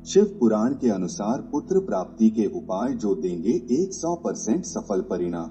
शिव पुराण के अनुसार पुत्र प्राप्ति के उपाय जो देंगे 100% सफल परिणाम।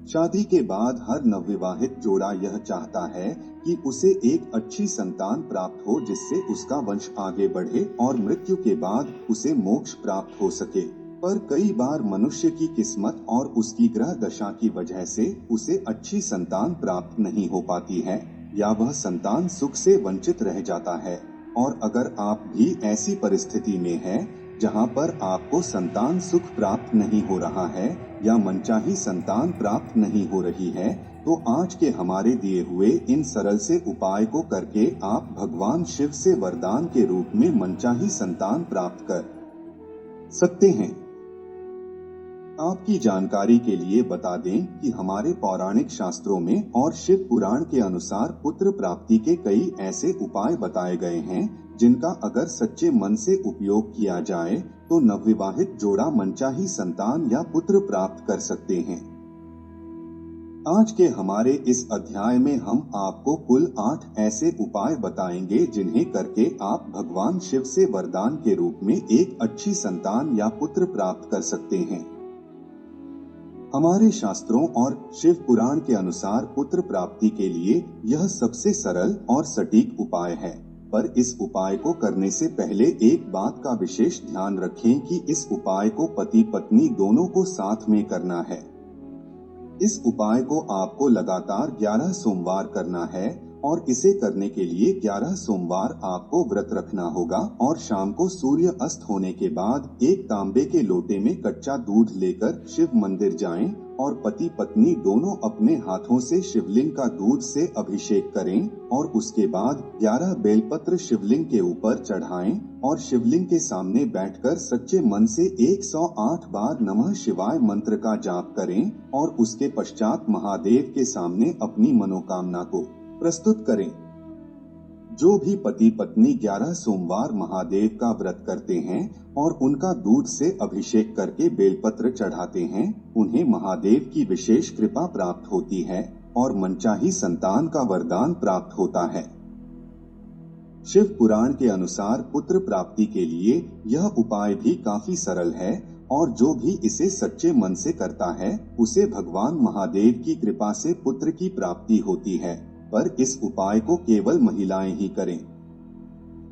शादी के बाद हर नवविवाहित जोड़ा यह चाहता है कि उसे एक अच्छी संतान प्राप्त हो जिससे उसका वंश आगे बढ़े और मृत्यु के बाद उसे मोक्ष प्राप्त हो सके। पर कई बार मनुष्य की किस्मत और उसकी ग्रह दशा की वजह से उसे अच्छी संतान प्राप्त नहीं हो पाती है या वह संतान सुख से वंचित रह जाता है। और अगर आप भी ऐसी परिस्थिति में हैं जहां पर आपको संतान सुख प्राप्त नहीं हो रहा है या मनचाही संतान प्राप्त नहीं हो रही है, तो आज के हमारे दिए हुए इन सरल से उपाय को करके आप भगवान शिव से वरदान के रूप में मनचाही संतान प्राप्त कर सकते हैं। आपकी जानकारी के लिए बता दें कि हमारे पौराणिक शास्त्रों में और शिव पुराण के अनुसार पुत्र प्राप्ति के कई ऐसे उपाय बताए गए हैं जिनका अगर सच्चे मन से उपयोग किया जाए तो नवविवाहित जोड़ा मनचाही संतान या पुत्र प्राप्त कर सकते हैं। आज के हमारे इस अध्याय में हम आपको कुल 8 ऐसे उपाय बताएंगे जिन्हें करके आप भगवान शिव से वरदान के रूप में एक अच्छी संतान या पुत्र प्राप्त कर सकते हैं। हमारे शास्त्रों और शिव पुराण के अनुसार पुत्र प्राप्ति के लिए यह सबसे सरल और सटीक उपाय है, पर इस उपाय को करने से पहले एक बात का विशेष ध्यान रखें कि इस उपाय को पति पत्नी दोनों को साथ में करना है। इस उपाय को आपको लगातार 11 सोमवार करना है और इसे करने के लिए 11 सोमवार आपको व्रत रखना होगा और शाम को सूर्य अस्त होने के बाद एक तांबे के लोटे में कच्चा दूध लेकर शिव मंदिर जाएं और पति पत्नी दोनों अपने हाथों से शिवलिंग का दूध से अभिषेक करें और उसके बाद 11 बेलपत्र शिवलिंग के ऊपर चढ़ाएं और शिवलिंग के सामने बैठकर सच्चे मन से 108 बार नमः शिवाय मंत्र का जाप करें और उसके पश्चात महादेव के सामने अपनी मनोकामना को प्रस्तुत करें। जो भी पति पत्नी 11 सोमवार महादेव का व्रत करते हैं और उनका दूध से अभिषेक करके बेलपत्र चढ़ाते हैं, उन्हें महादेव की विशेष कृपा प्राप्त होती है और मनचाही संतान का वरदान प्राप्त होता है। शिव पुराण के अनुसार पुत्र प्राप्ति के लिए यह उपाय भी काफी सरल है और जो भी इसे सच्चे मन से करता है उसे भगवान महादेव की कृपा से पुत्र की प्राप्ति होती है, पर इस उपाय को केवल महिलाएं ही करें।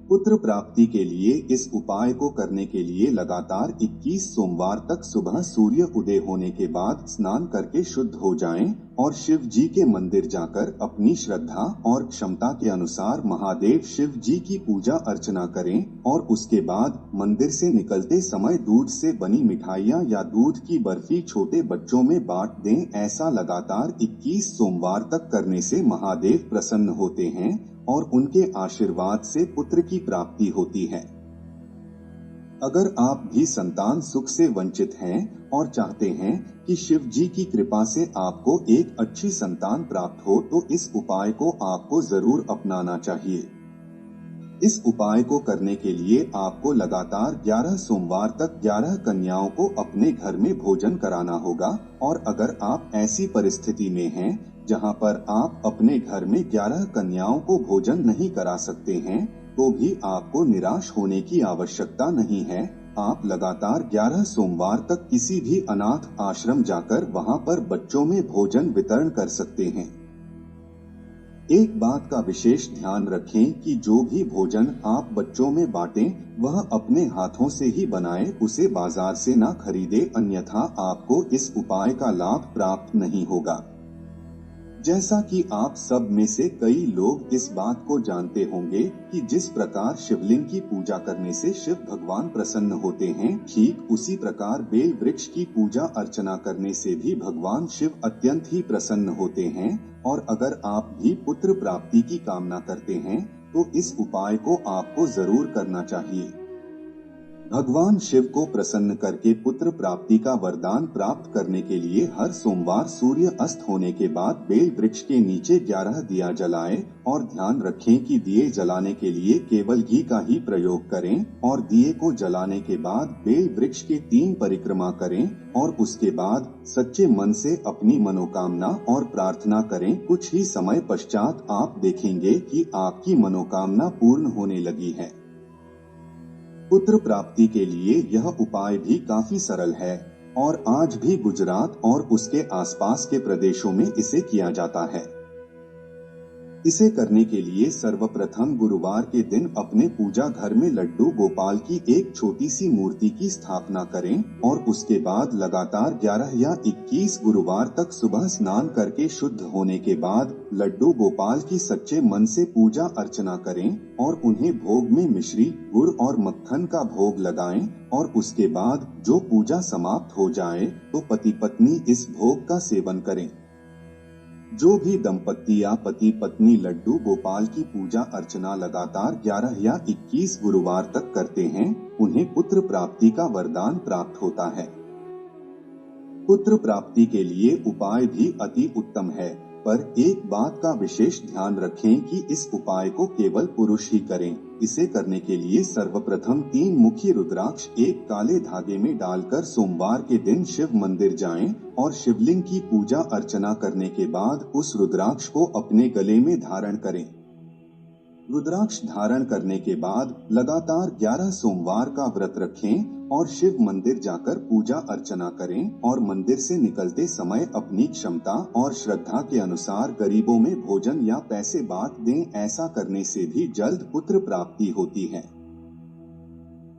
पुत्र प्राप्ति के लिए इस उपाय को करने के लिए लगातार 21 सोमवार तक सुबह सूर्य उदय होने के बाद स्नान करके शुद्ध हो जाएं और शिव जी के मंदिर जाकर अपनी श्रद्धा और क्षमता के अनुसार महादेव शिव जी की पूजा अर्चना करें और उसके बाद मंदिर से निकलते समय दूध से बनी मिठाइयाँ या दूध की बर्फी छोटे बच्चों में बांट दें। ऐसा लगातार 21 सोमवार तक करने से महादेव प्रसन्न होते हैं और उनके आशीर्वाद से पुत्र की प्राप्ति होती है। अगर आप भी संतान सुख से वंचित हैं और चाहते हैं कि शिव जी की कृपा से आपको एक अच्छी संतान प्राप्त हो तो इस उपाय को आपको जरूर अपनाना चाहिए। इस उपाय को करने के लिए आपको लगातार 11 सोमवार तक 11 कन्याओं को अपने घर में भोजन कराना होगा और अगर आप ऐसी परिस्थिति में हैं जहां पर आप अपने घर में 11 कन्याओं को भोजन नहीं करा सकते हैं, तो भी आपको निराश होने की आवश्यकता नहीं है। आप लगातार 11 सोमवार तक किसी भी अनाथ आश्रम जाकर वहां पर बच्चों में भोजन वितरण कर सकते हैं। एक बात का विशेष ध्यान रखें कि जो भी भोजन आप बच्चों में बांटें वह अपने हाथों से ही बनाएं, उसे बाजार से ना खरीदें, अन्यथा आपको इस उपाय का लाभ प्राप्त नहीं होगा। जैसा कि आप सब में से कई लोग इस बात को जानते होंगे कि जिस प्रकार शिवलिंग की पूजा करने से शिव भगवान प्रसन्न होते हैं, ठीक उसी प्रकार बेल वृक्ष की पूजा अर्चना करने से भी भगवान शिव अत्यंत ही प्रसन्न होते हैं। और अगर आप भी पुत्र प्राप्ति की कामना करते हैं तो इस उपाय को आपको जरूर करना चाहिए। भगवान शिव को प्रसन्न करके पुत्र प्राप्ति का वरदान प्राप्त करने के लिए हर सोमवार सूर्य अस्त होने के बाद बेल वृक्ष के नीचे 11 दिया जलाएं और ध्यान रखें कि दिए जलाने के लिए केवल घी का ही प्रयोग करें और दिए को जलाने के बाद बेल वृक्ष के 3 परिक्रमा करें और उसके बाद सच्चे मन से अपनी मनोकामना और प्रार्थना करें। कुछ ही समय पश्चात आप देखेंगे कि आपकी मनोकामना पूर्ण होने लगी है। पुत्र प्राप्ति के लिए यह उपाय भी काफी सरल है और आज भी गुजरात और उसके आसपास के प्रदेशों में इसे किया जाता है। इसे करने के लिए सर्वप्रथम गुरुवार के दिन अपने पूजा घर में लड्डू गोपाल की एक छोटी सी मूर्ति की स्थापना करें और उसके बाद लगातार 11 या 21 गुरुवार तक सुबह स्नान करके शुद्ध होने के बाद लड्डू गोपाल की सच्चे मन से पूजा अर्चना करें और उन्हें भोग में मिश्री, गुड़ और मक्खन का भोग लगाएं और उसके बाद जो पूजा समाप्त हो जाए तो पति पत्नी इस भोग का सेवन करें। जो भी दंपत्ति या पति पत्नी लड्डू गोपाल की पूजा अर्चना लगातार 11 या 21 गुरुवार तक करते हैं, उन्हें पुत्र प्राप्ति का वरदान प्राप्त होता है। पुत्र प्राप्ति के लिए उपाय भी अति उत्तम है, पर एक बात का विशेष ध्यान रखें कि इस उपाय को केवल पुरुष ही करें। इसे करने के लिए सर्वप्रथम 3 मुखी रुद्राक्ष एक काले धागे में डालकर सोमवार के दिन शिव मंदिर जाएं और शिवलिंग की पूजा अर्चना करने के बाद उस रुद्राक्ष को अपने गले में धारण करें। रुद्राक्ष धारण करने के बाद लगातार 11 सोमवार का व्रत रखें और शिव मंदिर जाकर पूजा अर्चना करें और मंदिर से निकलते समय अपनी क्षमता और श्रद्धा के अनुसार गरीबों में भोजन या पैसे बांट दें। ऐसा करने से भी जल्द पुत्र प्राप्ति होती है।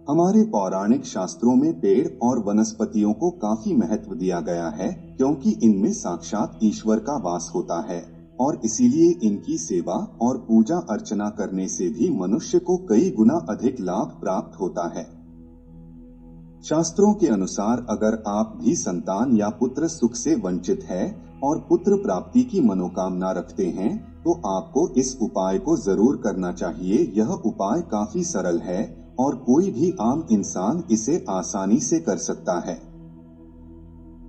हमारे पौराणिक शास्त्रों में पेड़ और वनस्पतियों को काफी महत्व दिया गया है, क्योंकि इनमें साक्षात ईश्वर का वास होता है और इसीलिए इनकी सेवा और पूजा अर्चना करने से भी मनुष्य को कई गुना अधिक लाभ प्राप्त होता है। शास्त्रों के अनुसार अगर आप भी संतान या पुत्र सुख से वंचित है और पुत्र प्राप्ति की मनोकामना रखते हैं, तो आपको इस उपाय को जरूर करना चाहिए। यह उपाय काफी सरल है और कोई भी आम इंसान इसे आसानी से कर सकता है।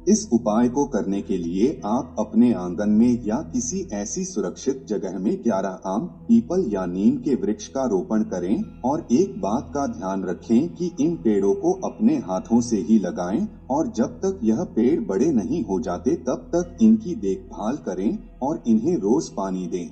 इस उपाय को करने के लिए आप अपने आंगन में या किसी ऐसी सुरक्षित जगह में 11 आम, पीपल या नीम के वृक्ष का रोपण करें और एक बात का ध्यान रखें कि इन पेड़ों को अपने हाथों से ही लगाएं और जब तक यह पेड़ बड़े नहीं हो जाते तब तक इनकी देखभाल करें और इन्हें रोज पानी दें।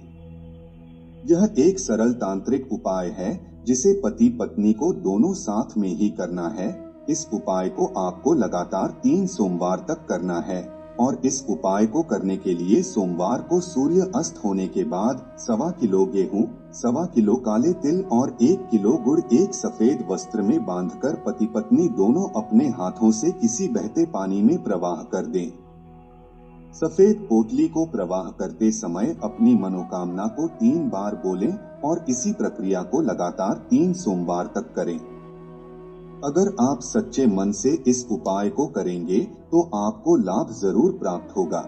यह एक सरल तांत्रिक उपाय है जिसे पति पत्नी को दोनों साथ में ही करना है। इस उपाय को आपको लगातार 3 सोमवार तक करना है और इस उपाय को करने के लिए सोमवार को सूर्य अस्त होने के बाद 1.25 किलो गेहूं, 1.25 किलो काले तिल और 1 किलो गुड़ एक सफेद वस्त्र में बांधकर पति पत्नी दोनों अपने हाथों से किसी बहते पानी में प्रवाह कर दें। सफेद पोटली को प्रवाह करते समय अपनी मनोकामना को 3 बार बोलें और इसी प्रक्रिया को लगातार 3 सोमवार तक करें। अगर आप सच्चे मन से इस उपाय को करेंगे तो आपको लाभ जरूर प्राप्त होगा।